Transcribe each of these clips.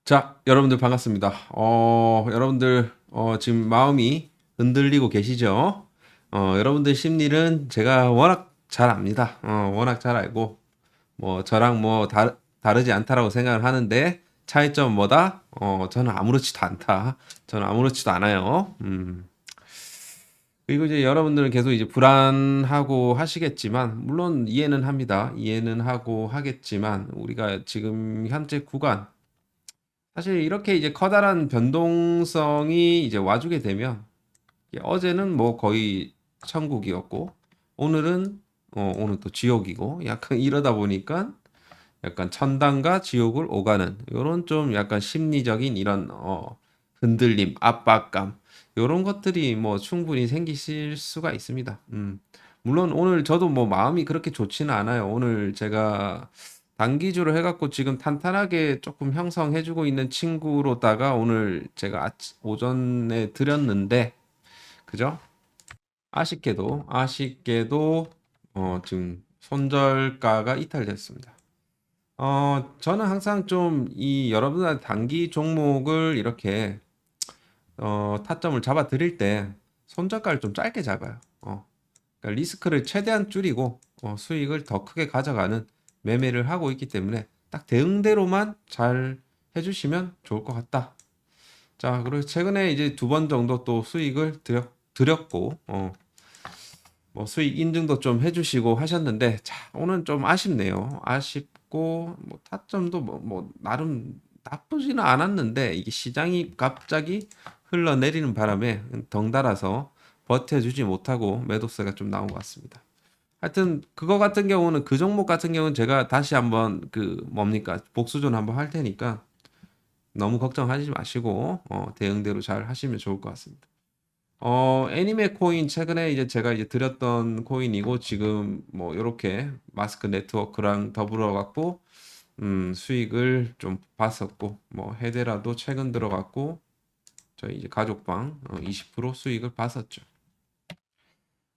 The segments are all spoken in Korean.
자, 여러분들 반갑습니다. 여러분들 지금 마음이 흔들리고 계시죠? 여러분들 심리는 제가 워낙 잘 압니다. 워낙 잘 알고 뭐 저랑 뭐 다르지 않다라고 생각을 하는데 차이점은 뭐다? 저는 아무렇지도 않다. 저는 아무렇지도 않아요. 그리고 이제 여러분들은 계속 이제 불안하고 하시겠지만 물론 이해는 합니다. 이해는 하고 하겠지만 우리가 지금 현재 구간 사실 이렇게 이제 커다란 변동성이 이제 와주게 되면 어제는 뭐 거의 천국이었고 오늘은 오늘 또 지옥이고 약간 이러다 보니까 약간 천당과 지옥을 오가는 요런 좀 약간 심리적인 이런 흔들림, 압박감 요런 것들이 뭐 충분히 생기실 수가 있습니다. 물론 오늘 저도 뭐 마음이 그렇게 좋지는 않아요. 오늘 제가 단기주로 해갖고 지금 탄탄하게 조금 형성해주고 있는 친구로다가 오늘 제가 오전에 드렸는데 그죠? 아쉽게도 지금 손절가가 이탈됐습니다. 저는 항상 좀 이 여러분한테 단기 종목을 이렇게 타점을 잡아 드릴 때 손절가를 좀 짧게 잡아요. 그러니까 리스크를 최대한 줄이고 수익을 더 크게 가져가는 매매를 하고 있기 때문에 딱 대응대로만 잘 해주시면 좋을 것 같다. 자, 그리고 최근에 이제 두 번 정도 또 수익을 드렸고, 뭐 수익 인증도 좀 해주시고 하셨는데, 자, 오늘 좀 아쉽네요. 아쉽고, 뭐 타점도 뭐 나름 나쁘지는 않았는데, 이게 시장이 갑자기 흘러내리는 바람에 덩달아서 버텨주지 못하고 매도세가 좀 나온 것 같습니다. 하여튼 그거 같은 경우는 그 종목 같은 경우는 제가 다시 한번 그 뭡니까 복수전 한번 할 테니까 너무 걱정하지 마시고 대응대로 잘 하시면 좋을 것 같습니다. 애니메 코인 최근에 이제 제가 이제 드렸던 코인이고 지금 뭐 이렇게 마스크 네트워크랑 더불어 갖고 수익을 좀 봤었고 뭐 헤데라도 최근 들어갔고 저희 이제 가족방 20% 수익을 봤었죠.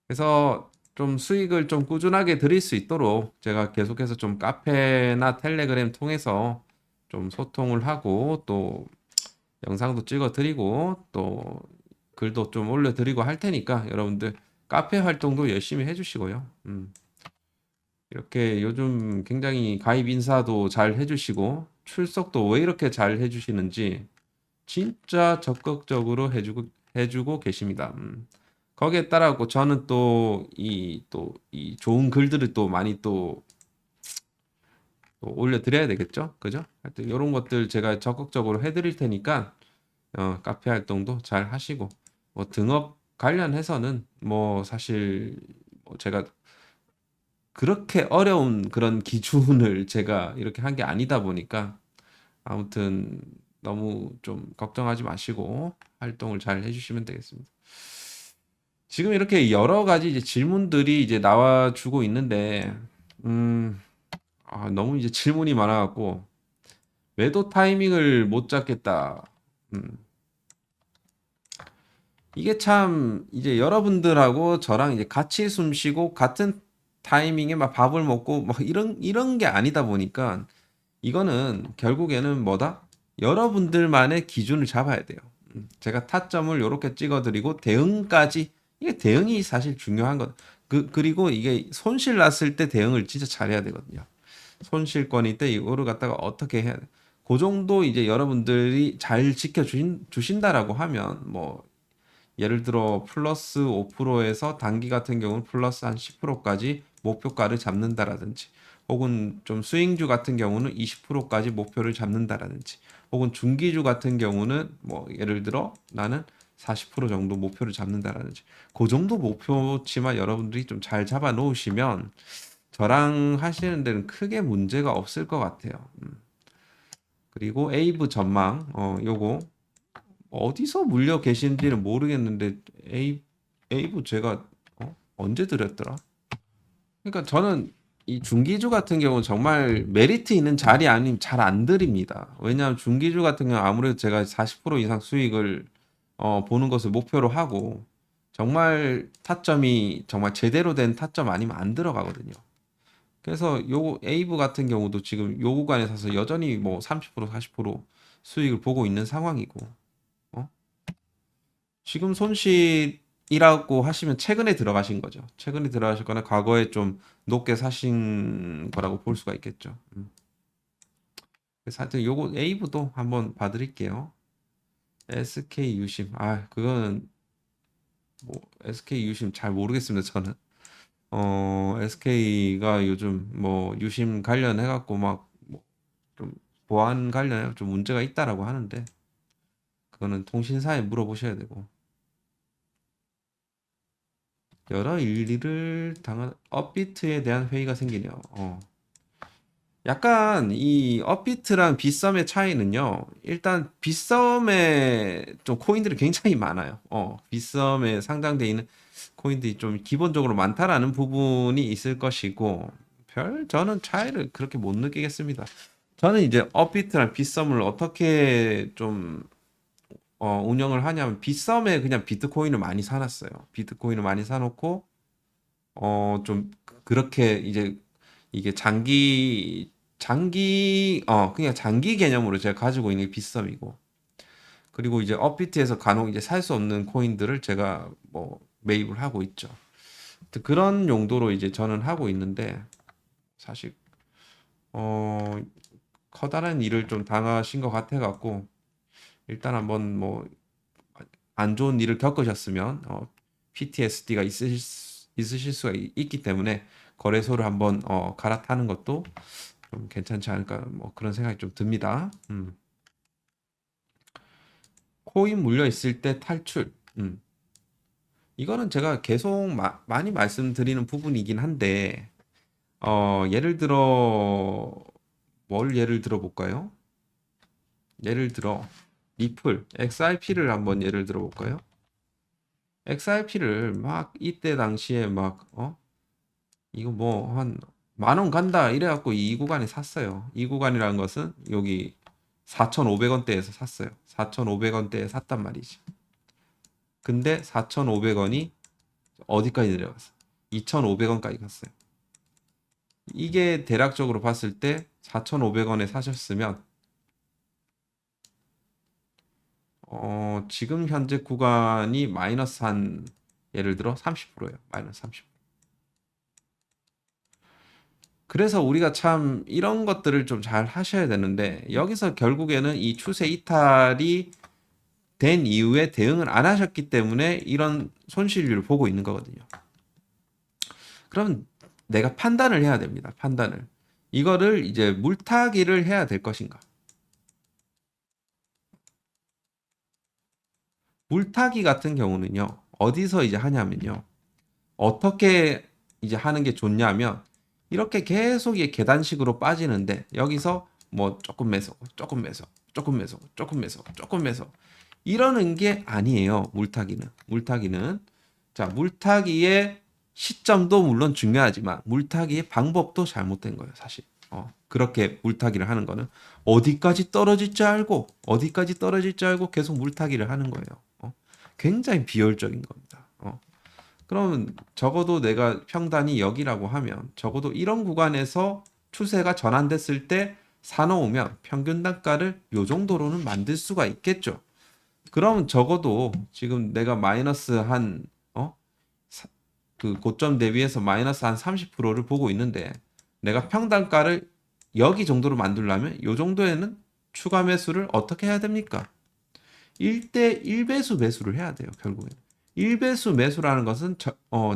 그래서 좀 수익을 좀 꾸준하게 드릴 수 있도록 제가 계속해서 좀 카페나 텔레그램 통해서 좀 소통을 하고 또 영상도 찍어 드리고 또 글도 좀 올려 드리고 할 테니까 여러분들 카페 활동도 열심히 해 주시고요. 이렇게 요즘 굉장히 가입 인사도 잘 해주시고 출석도 왜 이렇게 잘 해주시는지 진짜 적극적으로 해주고 계십니다. 거기에 따라서 저는 또 이 좋은 글들을 또 많이 또 올려드려야 되겠죠? 그죠? 하여튼 이런 것들 제가 적극적으로 해드릴 테니까 카페 활동도 잘 하시고 뭐 등업 관련해서는 뭐 사실 뭐 제가 그렇게 어려운 그런 기준을 제가 이렇게 한 게 아니다 보니까 아무튼 너무 좀 걱정하지 마시고 활동을 잘 해주시면 되겠습니다. 지금 이렇게 여러 가지 이제 질문들이 이제 나와주고 있는데, 너무 이제 질문이 많아갖고, 매도 타이밍을 못 잡겠다. 음, 이게 참 이제 여러분들하고 저랑 이제 같이 숨 쉬고 같은 타이밍에 막 밥을 먹고 막 이런 게 아니다 보니까 이거는 결국에는 뭐다? 여러분들만의 기준을 잡아야 돼요. 제가 타점을 이렇게 찍어드리고 대응까지 이게 대응이 사실 중요한 것. 그리고 이게 손실 났을 때 대응을 진짜 잘해야 되거든요. 손실권일 때 이거를 갖다가 어떻게 해야 돼? 그 정도 이제 여러분들이 잘 주신다라고 하면 뭐 예를 들어 플러스 5%에서 단기 같은 경우는 플러스 한 10%까지 목표가를 잡는다라든지 혹은 좀 스윙주 같은 경우는 20%까지 목표를 잡는다라든지 혹은 중기주 같은 경우는 뭐 예를 들어 나는 40% 정도 목표를 잡는다라든지 그 정도 목표치만 여러분들이 좀 잘 잡아 놓으시면 저랑 하시는 데는 크게 문제가 없을 것 같아요. 그리고 에이브 전망 요거 어디서 물려 계신지는 모르겠는데 에이브 제가 언제 드렸더라? 그러니까 저는 이 중기주 같은 경우는 정말 메리트 있는 자리 아니면 잘 안 드립니다. 왜냐하면 중기주 같은 경우 아무래도 제가 40% 이상 수익을 보는 것을 목표로 하고 정말 타점이 정말 제대로 된 타점 아니면 안 들어가거든요. 그래서 요 에이브 같은 경우도 지금 요 구간에 서서 여전히 뭐 30% 40% 수익을 보고 있는 상황이고, 어? 지금 손실이라고 하시면 최근에 들어가신 거죠. 최근에 들어가셨거나 과거에 좀 높게 사신 거라고 볼 수가 있겠죠. 그래서 하여튼 요거 A부도 한번 봐드릴게요. SK 유심. 아, 그거는 뭐 SK 유심 잘 모르겠습니다. 저는. SK가 요즘 뭐 유심 관련해 갖고 막 뭐 좀 보안 관련해 좀 문제가 있다라고 하는데 그거는 통신사에 물어보셔야 되고 여러 일들을 당한 업비트에 대한 회의가 생기네요. 약간 이 업비트랑 빗썸의 차이는요. 일단 빗썸에 좀 코인들이 굉장히 많아요. 빗썸에 상장돼 있는 코인들이 좀 기본적으로 많다라는 부분이 있을 것이고 별 저는 차이를 그렇게 못 느끼겠습니다. 저는 이제 업비트랑 빗썸을 어떻게 좀 운영을 하냐면 빗썸에 그냥 비트코인을 많이 사놨어요. 비트코인을 많이 사놓고 좀 그렇게 이제 이게 그냥 장기 개념으로 제가 가지고 있는 게 빗썸이고 그리고 이제 업비트에서 간혹 이제 살 수 없는 코인들을 제가 뭐 매입을 하고 있죠. 그런 용도로 이제 저는 하고 있는데 사실 어 커다란 일을 좀 당하신 것 같아 갖고 일단 한번 뭐 안 좋은 일을 겪으셨으면 PTSD가 있으실 수가 있기 때문에 거래소를 한번 갈아타는 것도 좀 괜찮지 않을까 뭐 그런 생각이 좀 듭니다. 코인 물려 있을 때 탈출. 이거는 제가 계속 많이 말씀드리는 부분이긴 한데 예를 들어 뭘 예를 들어 볼까요? 예를 들어 리플 XRP를 한번 예를 들어 볼까요? XRP를 막 이때 당시에 막 이거 뭐 한 만 원 간다 이래 갖고 이 구간에 샀어요. 이 구간이라는 것은 여기 4,500원대에서 샀어요. 4,500원대에 샀단 말이지. 근데 4,500원이 어디까지 내려갔어? 2,500원까지 갔어요. 이게 대략적으로 봤을 때 4,500원에 사셨으면 지금 현재 구간이 마이너스 한 예를 들어 30%예요. 마이너스 30%. 그래서 우리가 참 이런 것들을 좀 잘 하셔야 되는데 여기서 결국에는 이 추세 이탈이 된 이후에 대응을 안 하셨기 때문에 이런 손실률을 보고 있는 거거든요. 그럼 내가 판단을 해야 됩니다. 판단을. 이거를 이제 물타기를 해야 될 것인가? 물타기 같은 경우는요. 어디서 이제 하냐면요. 어떻게 이제 하는 게 좋냐면 이렇게 계속 이 계단식으로 빠지는데 여기서 뭐 조금 매서, 조금 매서, 조금 매서, 조금 매서, 조금 매서 이러는 게 아니에요. 물타기는. 물타기는 자, 물타기의 시점도 물론 중요하지만 물타기의 방법도 잘못된 거예요, 사실. 그렇게 물타기를 하는 거는 어디까지 떨어질 줄 알고 어디까지 떨어질 줄 알고 계속 물타기를 하는 거예요. 굉장히 비효율적인 겁니다. 그러면 적어도 내가 평단이 여기라고 하면 적어도 이런 구간에서 추세가 전환됐을 때 사놓으면 평균 단가를 요 정도로는 만들 수가 있겠죠. 그러면 적어도 지금 내가 마이너스 한 그 고점 대비해서 마이너스 한 30%를 보고 있는데 내가 평단가를 여기 정도로 만들려면 요 정도에는 추가 매수를 어떻게 해야 됩니까? 1대 1배수 매수를 해야 돼요, 결국엔. 1배수 매수라는 것은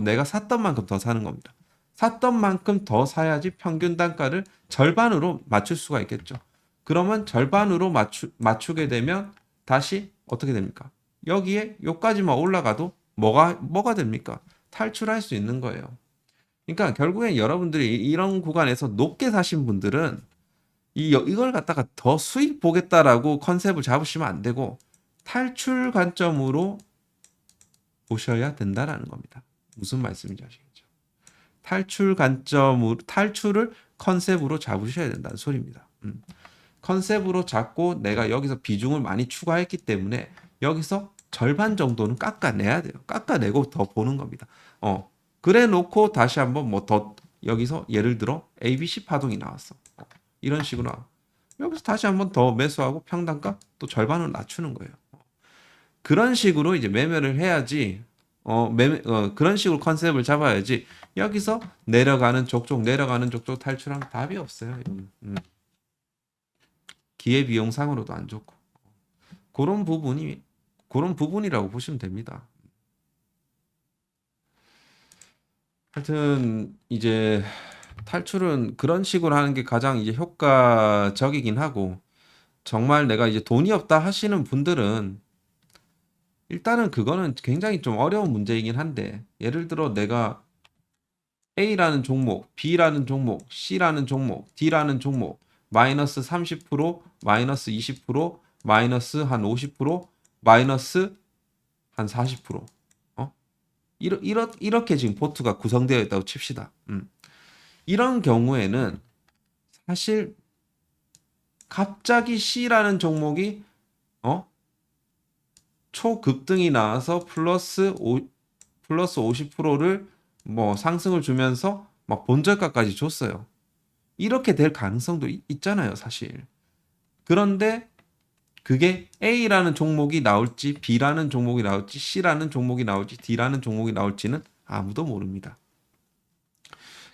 내가 샀던 만큼 더 사는 겁니다. 샀던 만큼 더 사야지 평균 단가를 절반으로 맞출 수가 있겠죠. 그러면 절반으로 맞추게 되면 다시 어떻게 됩니까? 여기에 요까지만 올라가도 뭐가 됩니까? 탈출할 수 있는 거예요. 그러니까 결국엔 여러분들이 이런 구간에서 높게 사신 분들은 이걸 갖다가 더 수익 보겠다라고 컨셉을 잡으시면 안 되고 탈출 관점으로 보셔야 된다라는 겁니다. 무슨 말씀인지 아시겠죠? 탈출을 컨셉으로 잡으셔야 된다는 소리입니다. 컨셉으로 잡고 내가 여기서 비중을 많이 추가했기 때문에 여기서 절반 정도는 깎아내야 돼요. 깎아내고 더 보는 겁니다. 그래 놓고 다시 한번 뭐 더 여기서 예를 들어 ABC 파동이 나왔어. 이런 식으로 여기서 다시 한번 더 매수하고 평단가 또 절반으로 낮추는 거예요. 그런 식으로 이제 매매를 해야지. 그런 식으로 컨셉을 잡아야지. 여기서 내려가는 족족 내려가는 족족 탈출하면 답이 없어요. 이거는. 기회비용상으로도 안 좋고. 그런 부분이 그런 부분이라고 보시면 됩니다. 하여튼 이제 탈출은 그런 식으로 하는 게 가장 이제 효과적이긴 하고, 정말 내가 이제 돈이 없다 하시는 분들은 일단은 그거는 굉장히 좀 어려운 문제이긴 한데, 예를 들어 내가 A라는 종목, B라는 종목, C라는 종목, D라는 종목 마이너스 30%, 마이너스 20%, 마이너스 한 50%, 마이너스 한 40%. 어? 이렇게 지금 포트가 구성되어 있다고 칩시다. 이런 경우에는 사실 갑자기 C라는 종목이 어? 초급등이 나와서 플러스 50%를 뭐 상승을 주면서 막 본저가까지 줬어요. 이렇게 될 가능성도 있잖아요, 사실. 그런데 그게 A라는 종목이 나올지, B라는 종목이 나올지, C라는 종목이 나올지, D라는 종목이 나올지는 아무도 모릅니다.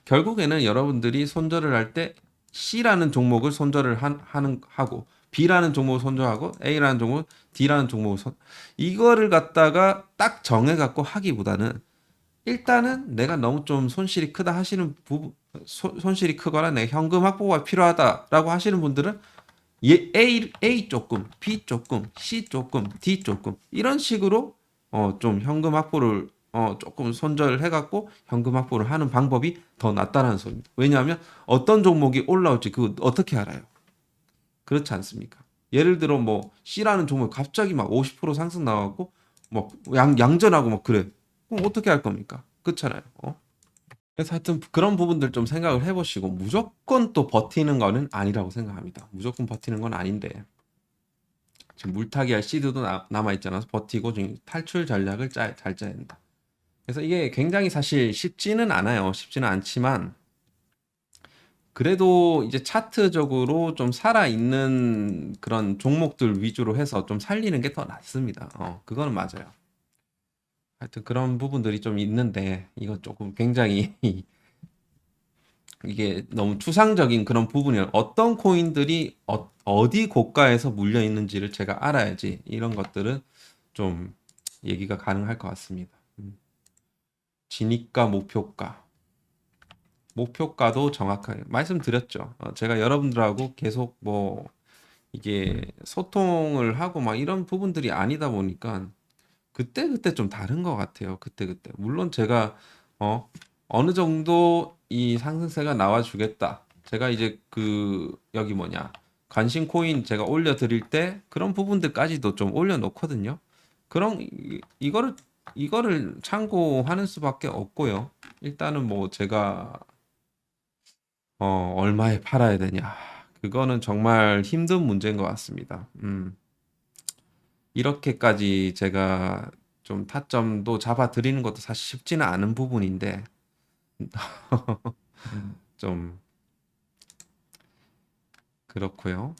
결국에는 여러분들이 손절을 할 때 C라는 종목을 손절을 하고, B라는 종목을 손절하고, A라는 종목, D라는 종목을 이거를 갖다가 딱 정해갖고 하기보다는 일단은 내가 너무 좀 손실이 크다 하시는 손실이 크거나 내 현금 확보가 필요하다라고 하시는 분들은 A 조금, B 조금, C 조금, D 조금 이런 식으로 좀 현금 확보를 조금 손절을 해갖고 현금 확보를 하는 방법이 더 낫다는 소리입니다. 왜냐하면 어떤 종목이 올라올지 그거 어떻게 알아요? 그렇지 않습니까? 예를 들어 뭐 C라는 종목 갑자기 막 50% 상승 나와갖고 뭐 양전하고 막 그래. 그럼 어떻게 할 겁니까? 그렇잖아요. 그래서 하여튼 그런 부분들 좀 생각을 해보시고 무조건 또 버티는 거는 아니라고 생각합니다. 무조건 버티는 건 아닌데 지금 물타기 할 시드도 남아있잖아서 버티고 지금 탈출 전략을 잘 짜야 된다. 그래서 이게 굉장히 사실 쉽지는 않아요. 쉽지는 않지만 그래도 이제 차트적으로 좀 살아있는 그런 종목들 위주로 해서 좀 살리는 게 더 낫습니다. 그거는 맞아요. 하여튼 그런 부분들이 좀 있는데 이거 조금 굉장히 이게 너무 추상적인 그런 부분이에요. 어떤 코인들이 디 고가에서 물려 있는지를 제가 알아야지 이런 것들은 좀 얘기가 가능할 것 같습니다. 진입가, 목표가도 정확하게 말씀드렸죠. 제가 여러분들하고 계속 뭐 이게 소통을 하고 막 이런 부분들이 아니다 보니까 그때그때 좀 다른 것 같아요. 그때그때. 물론 제가 어, 어느 정도 이 상승세가 나와주겠다. 제가 이제 여기 뭐냐. 관심 코인 제가 올려드릴 때 그런 부분들까지도 좀 올려놓거든요. 그런, 이거를 참고하는 수밖에 없고요. 일단은 뭐 제가, 얼마에 팔아야 되냐. 그거는 정말 힘든 문제인 것 같습니다. 이렇게까지 제가 좀 타점도 잡아 드리는 것도 사실 쉽지는 않은 부분인데 좀 그렇고요.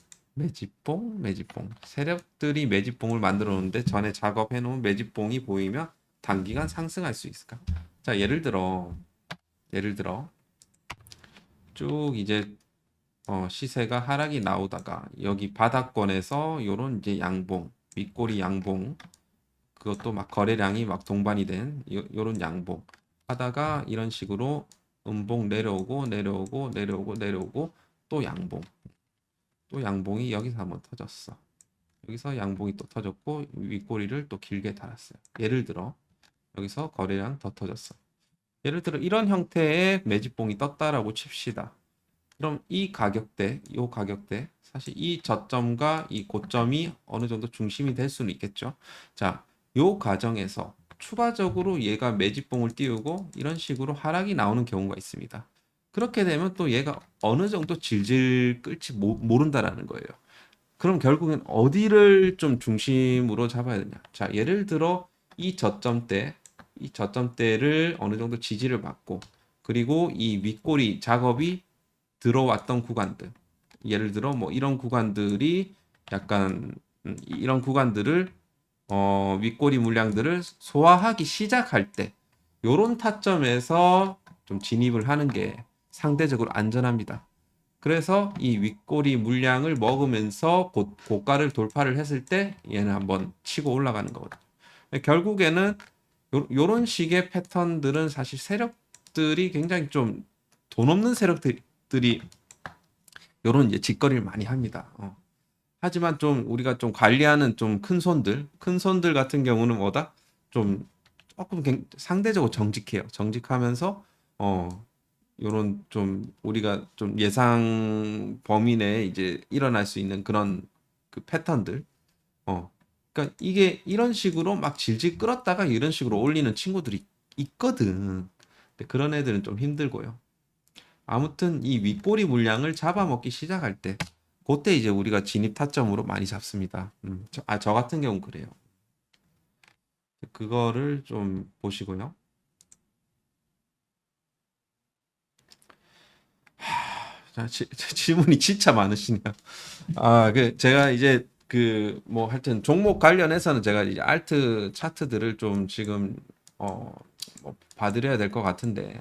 매집봉. 세력들이 매집봉을 만들어 놓는데 전에 작업해 놓은 매집봉이 보이면 단기간 상승할 수 있을까? 자, 예를 들어 쭉 이제 시세가 하락이 나오다가 여기 바닥권에서 요런 이제 양봉, 윗꼬리 양봉, 그것도 막 거래량이 막 동반이 된 요런 양봉 하다가 이런 식으로 음봉 내려오고 또 양봉, 또 양봉이 여기서 한번 터졌어. 여기서 양봉이 또 터졌고 윗꼬리를 또 길게 달았어요. 예를 들어 여기서 거래량 더 터졌어. 예를 들어 이런 형태의 매집봉이 떴다라고 칩시다. 그럼 이 가격대, 사실 이 저점과 이 고점이 어느 정도 중심이 될 수는 있겠죠. 자, 요 과정에서 추가적으로 얘가 매집봉을 띄우고 이런 식으로 하락이 나오는 경우가 있습니다. 그렇게 되면 또 얘가 어느 정도 질질 끌지 모른다라는 거예요. 그럼 결국엔 어디를 좀 중심으로 잡아야 되냐? 자, 예를 들어 이 저점대, 이 저점대를 어느 정도 지지를 받고 그리고 이 윗꼬리 작업이 들어왔던 구간들 예를 들어 뭐 이런 구간들이 약간 이런 구간들을 윗꼬리 물량들을 소화하기 시작할 때 요런 타점에서 좀 진입을 하는 게 상대적으로 안전합니다. 그래서 이 윗꼬리 물량을 먹으면서 고가를 돌파를 했을 때 얘는 한번 치고 올라가는 거거든요. 결국에는 요런 식의 패턴들은 사실 세력들이 굉장히 좀 돈 없는 세력들이 요런 이제 짓거리를 많이 합니다. 하지만 좀 우리가 좀 관리하는 좀 큰 손들 같은 경우는 뭐다? 좀 조금 상대적으로 정직해요. 정직하면서 요런 좀 우리가 좀 예상 범위 내에 이제 일어날 수 있는 그런 그 패턴들. 어. 그러니까 이게 이런 식으로 막 질질 끌었다가 이런 식으로 올리는 친구들이 있거든. 근데 그런 애들은 좀 힘들고요. 아무튼 이 윗꼬리 물량을 잡아먹기 시작할 때 그때 이제 우리가 진입 타점으로 많이 잡습니다. 저 같은 경우 그래요. 그거를 좀 보시고요. 자, 질문이 진짜 많으시네요. 제가 이제 뭐 하여튼 종목 관련해서는 제가 이제 알트 차트들을 좀 지금 뭐 봐드려야 될 것 같은데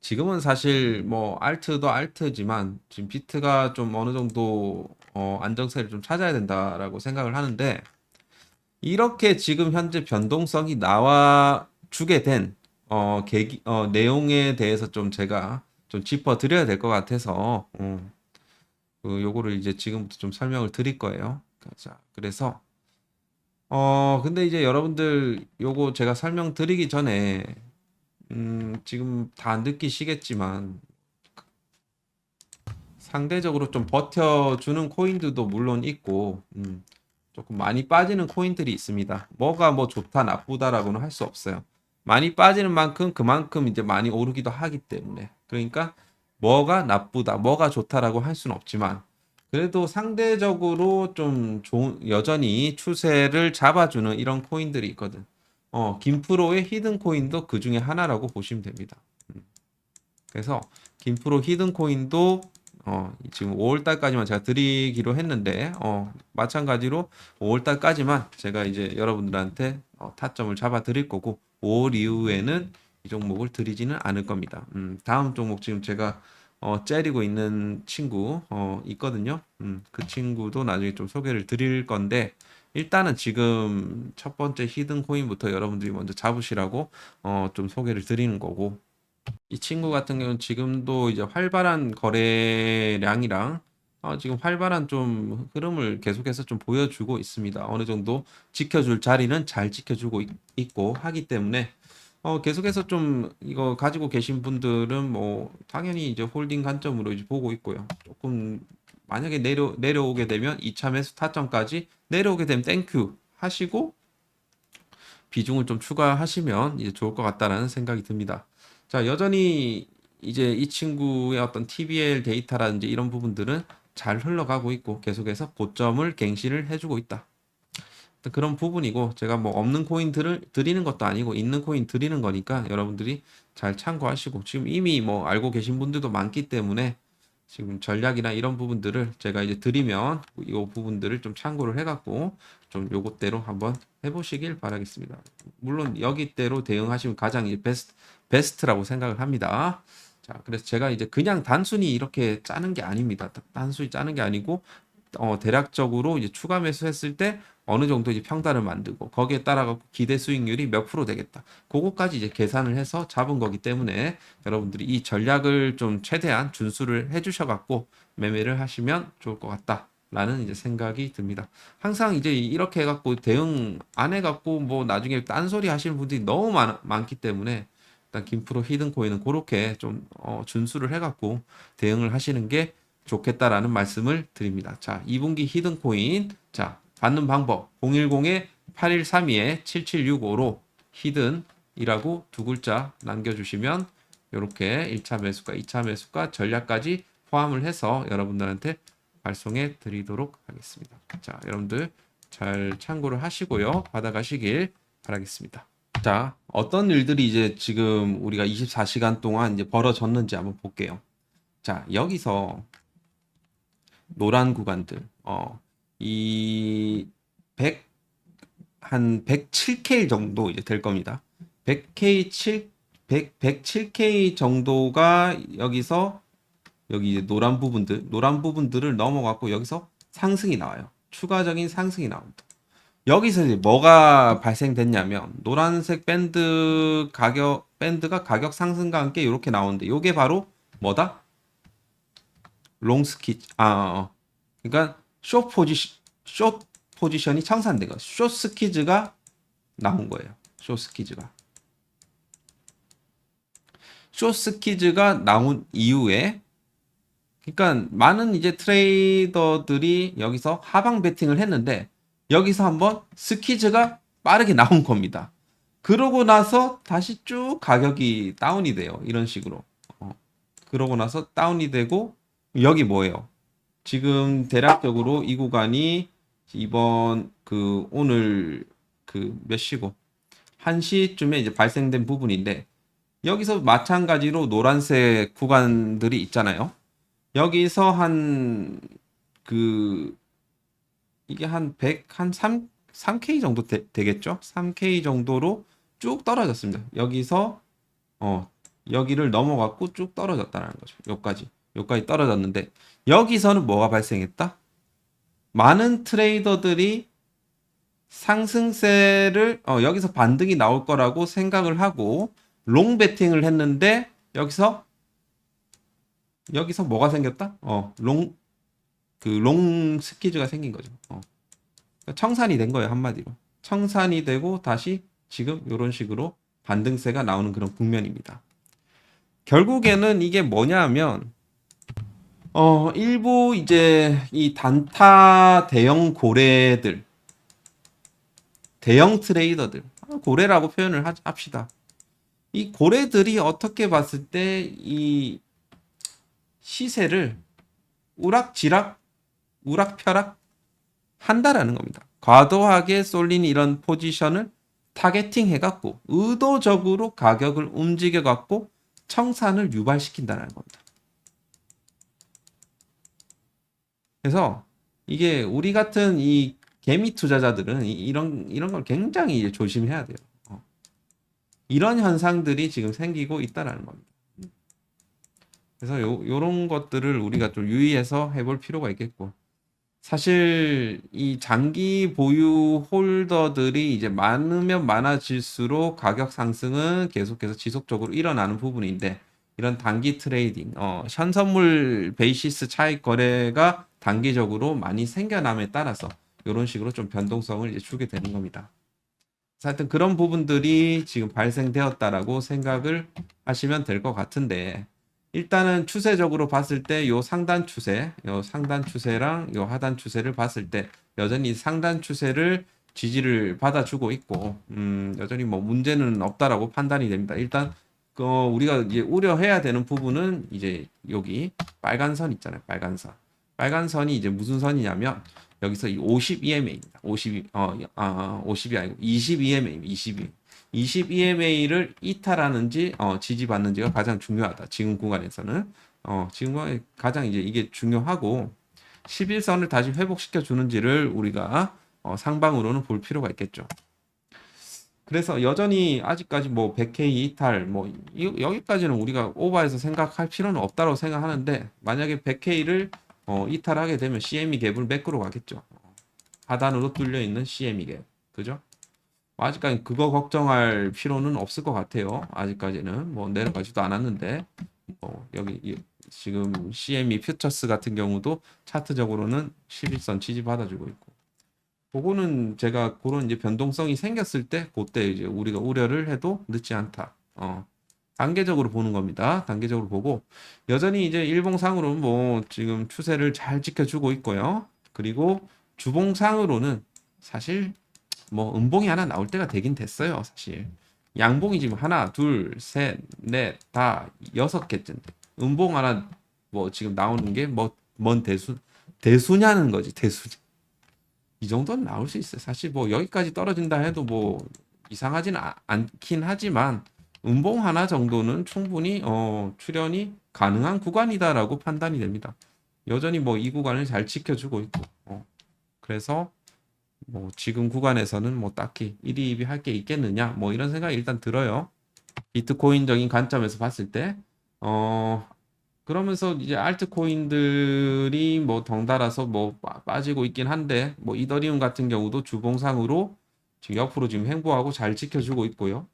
지금은 사실 뭐 알트도 알트지만 지금 비트가 좀 어느 정도 안정세를 좀 찾아야 된다라고 생각을 하는데 이렇게 지금 현재 변동성이 나와 주게 된 내용에 대해서 좀 제가 좀 짚어 드려야 될 것 같아서 요거를 이제 지금부터 좀 설명을 드릴 거예요. 자, 그래서 근데 이제 여러분들 요거 제가 설명드리기 전에 지금 다 느끼시겠지만 상대적으로 좀 버텨주는 코인들도 물론 있고 조금 많이 빠지는 코인들이 있습니다. 뭐가 뭐 좋다 나쁘다라고는 할 수 없어요. 많이 빠지는 만큼 그만큼 이제 많이 오르기도 하기 때문에 그러니까 뭐가 나쁘다 뭐가 좋다라고 할 수는 없지만 그래도 상대적으로 좀 좋은 여전히 추세를 잡아주는 이런 코인들이 있거든. 김프로의 히든 코인도 그 중에 하나라고 보시면 됩니다. 그래서 김프로 히든 코인도 지금 5월 달까지만 제가 드리기로 했는데 마찬가지로 5월 달까지만 제가 이제 여러분들한테 타점을 잡아 드릴 거고 5월 이후에는 이 종목을 드리지는 않을 겁니다. 다음 종목 지금 제가 째리고 있는 친구 있거든요. 그 친구도 나중에 좀 소개를 드릴 건데 일단은 지금 첫 번째 히든 코인부터 여러분들이 먼저 잡으시라고 좀 소개를 드리는 거고 이 친구 같은 경우는 지금도 이제 활발한 거래량이랑 지금 활발한 좀 흐름을 계속해서 좀 보여주고 있습니다. 어느 정도 지켜줄 자리는 잘 지켜주고 있고 하기 때문에 계속해서 좀 이거 가지고 계신 분들은 뭐 당연히 이제 홀딩 관점으로 이제 보고 있고요. 조금 만약에 내려오게 되면 2차 매수 타점까지 내려오게 되면 땡큐 하시고 비중을 좀 추가하시면 이제 좋을 것 같다라는 생각이 듭니다. 자, 여전히 이제 이 친구의 어떤 TBL 데이터라든지 이런 부분들은 잘 흘러가고 있고 계속해서 고점을 갱신을 해주고 있다. 그런 부분이고 제가 뭐 없는 코인들을 드리는 것도 아니고 있는 코인 드리는 거니까 여러분들이 잘 참고하시고 지금 이미 뭐 알고 계신 분들도 많기 때문에 지금 전략이나 이런 부분들을 제가 이제 드리면 이 부분들을 좀 참고를 해갖고 좀 요것대로 한번 해보시길 바라겠습니다. 물론 여기대로 대응하시면 가장 이제 베스트라고 생각을 합니다. 자, 그래서 제가 이제 그냥 단순히 이렇게 짜는 게 아닙니다. 단순히 짜는 게 아니고 대략적으로 이제 추가 매수했을 때 어느 정도 이제 평단을 만들고 거기에 따라 기대 수익률이 몇 프로 되겠다. 그거까지 이제 계산을 해서 잡은 거기 때문에 여러분들이 이 전략을 좀 최대한 준수를 해주셔 갖고 매매를 하시면 좋을 것 같다. 라는 이제 생각이 듭니다. 항상 이제 이렇게 해갖고 대응 안 해갖고 뭐 나중에 딴소리 하시는 분들이 너무 많기 때문에 일단 김프로 히든코인은 그렇게 좀 준수를 해갖고 대응을 하시는 게 좋겠다라는 말씀을 드립니다. 자, 2분기 히든코인 자 받는 방법 010-8132-7765로 히든이라고 두 글자 남겨주시면 이렇게 1차 매수가 2차 매수가 전략까지 포함을 해서 여러분들한테 발송해 드리도록 하겠습니다. 자, 여러분들 잘 참고를 하시고요. 받아가시길 바라겠습니다. 자, 어떤 일들이 이제 지금 우리가 24시간 동안 이제 벌어졌는지 한번 볼게요. 자, 여기서 노란 구간들. 이 100, 한 107K 정도 이제 될 겁니다. 100K 107K 정도가 여기서 여기 이제 노란 부분들을 넘어갔고 여기서 상승이 나와요. 추가적인 상승이 나옵니다. 여기서 이제 뭐가 발생됐냐면 노란색 밴드가 가격 상승과 함께 이렇게 나오는데 이게 바로 뭐다? 롱스키 그러니까 숏 포지션이 청산된 거. 숏 스키즈가 나온 거예요. 숏 스키즈가 나온 이후에 그러니까 많은 이제 트레이더들이 여기서 하방 베팅을 했는데 여기서 한번 스키즈가 빠르게 나온 겁니다. 그러고 나서 다시 쭉 가격이 다운이 돼요. 이런 식으로. 그러고 나서 다운이 되고 여기 뭐예요? 지금 대략적으로 이 구간이 이번 그 오늘 그 몇 시고 1시쯤에 이제 발생된 부분인데 여기서 마찬가지로 노란색 구간들이 있잖아요. 여기서 한 그 이게 한 100, 한 3K 정도 되겠죠? 3K 정도로 쭉 떨어졌습니다. 여기서 여기를 넘어갔고 쭉 떨어졌다는 거죠. 여기까지 떨어졌는데 여기서는 뭐가 발생했다? 많은 트레이더들이 상승세를 여기서 반등이 나올 거라고 생각을 하고 롱 베팅을 했는데 여기서 뭐가 생겼다? 롱 스키즈가 생긴 거죠. 그러니까 청산이 된 거예요, 한마디로. 청산이 되고 다시 지금 이런 식으로 반등세가 나오는 그런 국면입니다. 결국에는 이게 뭐냐면 일부 이제 이 단타 대형 고래들, 대형 트레이더들, 고래라고 표현을 합시다. 이 고래들이 어떻게 봤을 때 이 시세를 우락지락, 우락펴락 한다라는 겁니다. 과도하게 쏠린 이런 포지션을 타겟팅 해갖고 의도적으로 가격을 움직여갖고 청산을 유발시킨다는 겁니다. 그래서 이게 우리 같은 이 개미 투자자들은 이런 걸 굉장히 조심해야 돼요. 이런 현상들이 지금 생기고 있다라는 겁니다. 그래서 요런 것들을 우리가 좀 유의해서 해볼 필요가 있겠고 사실 이 장기 보유 홀더들이 이제 많으면 많아질수록 가격 상승은 계속해서 지속적으로 일어나는 부분인데 이런 단기 트레이딩, 현선물 베이시스 차익 거래가 단기적으로 많이 생겨남에 따라서 이런 식으로 좀 변동성을 이제 주게 되는 겁니다. 하여튼 그런 부분들이 지금 발생되었다라고 생각을 하시면 될 것 같은데 일단은 추세적으로 봤을 때 요 상단 추세랑 요 하단 추세를 봤을 때 여전히 상단 추세를 지지를 받아주고 있고 여전히 뭐 문제는 없다라고 판단이 됩니다. 일단 우리가 이제 우려해야 되는 부분은 이제 여기 빨간 선 있잖아요. 빨간 선이 이제 무슨 선이냐면 여기서 이 50EMA입니다. 50이 아니고 22EMA입니다. 22EMA를 이탈하는지 지지받는지가 가장 중요하다. 지금 구간에서는 지금 가장 이제 이게 중요하고 11선을 다시 회복시켜 주는지를 우리가 상방으로는 볼 필요가 있겠죠. 그래서 여전히 아직까지 뭐 100K 이탈 뭐 여기까지는 우리가 오버해서 생각할 필요는 없다고 생각하는데 만약에 100K를 이탈하게 되면 CME 갭을 매끄러 가겠죠. 하단으로 뚫려 있는 CME 갭. 그죠? 아직까지 그거 걱정할 필요는 없을 것 같아요. 아직까지는 뭐 내려가지도 않았는데 여기 지금 CME 퓨처스 같은 경우도 차트적으로는 11선 지지 받아주고 있고 그거는 제가 그런 이제 변동성이 생겼을 때 그때 이제 우리가 우려를 해도 늦지 않다. 단계적으로 보는 겁니다. 단계적으로 보고 여전히 이제 일봉상으로는 뭐 지금 추세를 잘 지켜주고 있고요. 그리고 주봉상으로는 사실 뭐 음봉이 하나 나올 때가 되긴 됐어요. 사실 양봉이 지금 하나, 둘, 셋, 넷, 다 6개째인데 음봉 하나 뭐 지금 나오는 게 뭐 뭔 대수냐는 거지. 대수냐. 이 정도는 나올 수 있어요. 사실 뭐 여기까지 떨어진다 해도 뭐 이상하진 않긴 하지만 음봉 하나 정도는 충분히 출현이 가능한 구간이다라고 판단이 됩니다. 여전히 뭐 이 구간을 잘 지켜주고 있고, 그래서 뭐 지금 구간에서는 뭐 딱히 이리이리 할 게 있겠느냐 뭐 이런 생각이 일단 들어요. 비트코인적인 관점에서 봤을 때. 그러면서 이제 알트코인들이 뭐 덩달아서 뭐 빠지고 있긴 한데, 뭐 이더리움 같은 경우도 주봉상으로 지금 옆으로 지금 횡보하고 잘 지켜주고 있고요.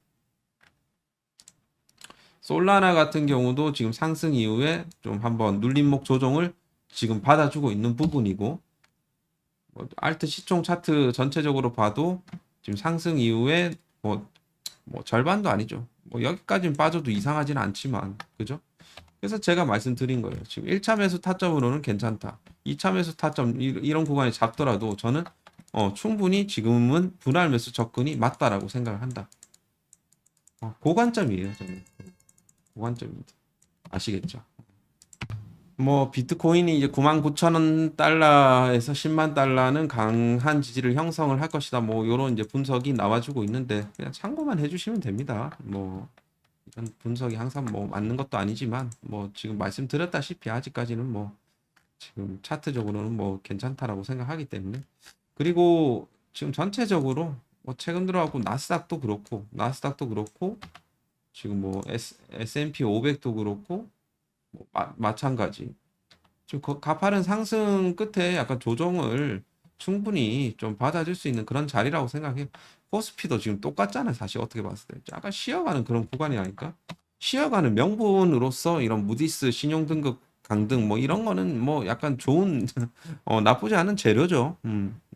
솔라나 같은 경우도 지금 상승 이후에 좀 한번 눌림목 조정을 지금 받아주고 있는 부분이고, 뭐 알트 시총 차트 전체적으로 봐도 지금 상승 이후에 뭐 절반도 아니죠. 뭐 여기까지는 빠져도 이상하진 않지만, 그죠? 그래서 제가 말씀드린 거예요. 지금 1차 매수 타점으로는 괜찮다. 2차 매수 타점 이런 구간에 잡더라도 저는 충분히 지금은 분할 매수 접근이 맞다라고 생각을 한다. 고관점이에요, 저는. 고관점입니다. 아시겠죠? 뭐 비트코인이 이제 99,000원 달러에서 10만 달러는 강한 지지를 형성을 할 것이다. 뭐 요런 이제 분석이 나와주고 있는데 그냥 참고만 해주시면 됩니다. 뭐 이런 분석이 항상 뭐 맞는 것도 아니지만 뭐 지금 말씀드렸다시피 아직까지는 뭐 지금 차트적으로는 뭐 괜찮다라고 생각하기 때문에. 그리고 지금 전체적으로 뭐 최근 들어가고 나스닥도 그렇고 지금 뭐 S&P 500도 그렇고 뭐 마찬가지. 지금 가파른 상승 끝에 약간 조정을 충분히 좀 받아줄 수 있는 그런 자리라고 생각해요. 코스피도 지금 똑같잖아요. 사실 어떻게 봤을 때. 약간 쉬어가는 그런 구간이 아닐까? 쉬어가는 명분으로서 이런 무디스 신용등급 강등 뭐 이런 거는 뭐 약간 좋은 나쁘지 않은 재료죠.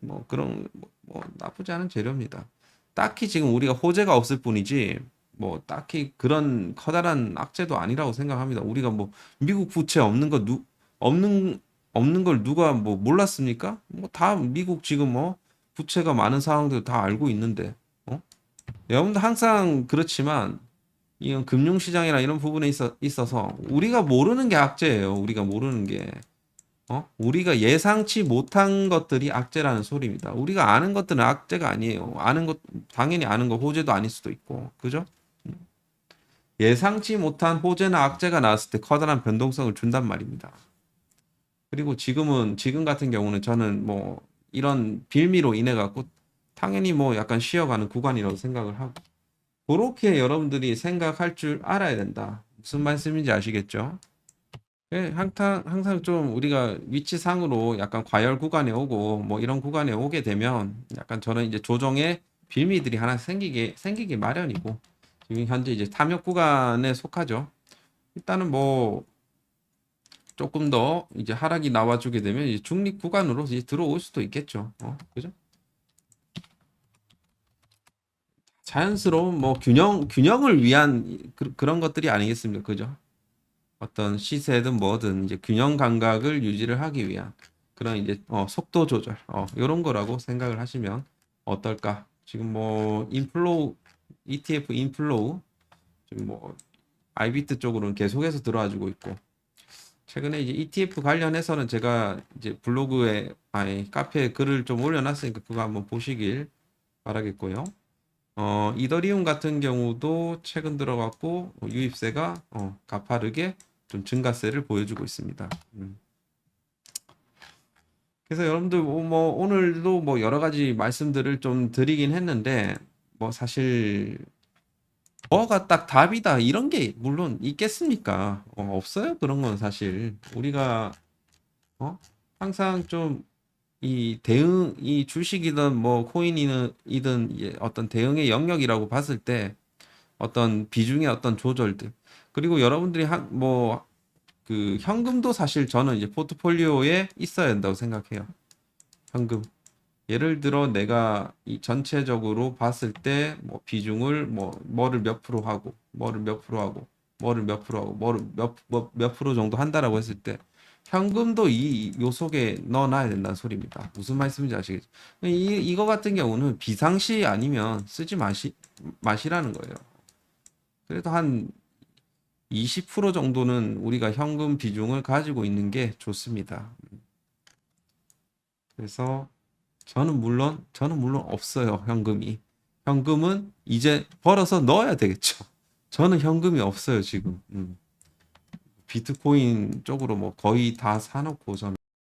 뭐 그런 뭐 나쁘지 않은 재료입니다. 딱히 지금 우리가 호재가 없을 뿐이지 뭐 딱히 그런 커다란 악재도 아니라고 생각합니다. 우리가 뭐 미국 부채 없는 없는 걸 누가 뭐 몰랐습니까? 뭐 다 미국 지금 뭐 부채가 많은 상황들 다 알고 있는데. 여러분들 항상 그렇지만 이런 금융시장이나 이런 부분에 있어서 우리가 모르는 게 악재예요. 우리가 모르는 게. 우리가 예상치 못한 것들이 악재라는 소리입니다. 우리가 아는 것들은 악재가 아니에요. 아는 것, 당연히 아는 거 호재도 아닐 수도 있고. 그죠? 예상치 못한 호재나 악재가 나왔을 때 커다란 변동성을 준단 말입니다. 그리고 지금 같은 경우는 저는 뭐 이런 빌미로 인해 갖고 당연히 뭐 약간 쉬어가는 구간이라고 생각을 하고, 그렇게 여러분들이 생각할 줄 알아야 된다. 무슨 말씀인지 아시겠죠? 예, 항상 좀 우리가 위치상으로 약간 과열 구간에 오고 뭐 이런 구간에 오게 되면 약간 저는 이제 조정의 빌미들이 하나 생기기 마련이고, 지금 현재 이제 탐욕 구간에 속하죠. 일단은 뭐 조금 더 이제 하락이 나와주게 되면 이제 중립 구간으로 이제 들어올 수도 있겠죠. 그죠? 자연스러운 뭐 균형을 위한 그런 것들이 아니겠습니까? 그죠? 어떤 시세든 뭐든 이제 균형 감각을 유지를 하기 위한 그런 이제 속도 조절 이런 거라고 생각을 하시면 어떨까? 지금 뭐 인플로우 ETF 인플로우 지금 뭐 아이비트 쪽으로는 계속해서 들어와 주고 있고, 최근에 이제 ETF 관련해서는 제가 이제 블로그에 아니 카페에 글을 좀 올려놨으니까 그거 한번 보시길 바라겠고요. 이더리움 같은 경우도 최근 들어갔고 유입세가 가파르게 좀 증가세를 보여주고 있습니다. 그래서 여러분들 뭐 오늘도 뭐 여러 가지 말씀들을 좀 드리긴 했는데 뭐 사실 뭐가 딱 답이다 이런 게 물론 있겠습니까? 없어요. 그런 건 사실 우리가 어? 항상 좀 이 주식이든 뭐 코인이든 어떤 대응의 영역이라고 봤을 때 어떤 비중의 어떤 조절들, 그리고 여러분들이 뭐 그 현금도 사실 저는 이제 포트폴리오에 있어야 된다고 생각해요. 현금. 예를 들어 내가 이 전체적으로 봤을 때 뭐 비중을 뭐를 몇 프로 하고 뭐를 몇 프로 하고 뭐를 몇 프로 하고 뭐를 몇 프로 정도 한다라고 했을 때 현금도 요 속에 넣어놔야 된다는 소리입니다. 무슨 말씀인지 아시겠죠? 이거 같은 경우는 비상시 아니면 쓰지 마시라는 거예요. 그래도 한 20% 정도는 우리가 현금 비중을 가지고 있는 게 좋습니다. 그래서 저는 물론 없어요, 현금이. 현금은 이제 벌어서 넣어야 되겠죠. 저는 현금이 없어요, 지금. 비트코인 쪽으로 뭐 거의 다 사놓고 저는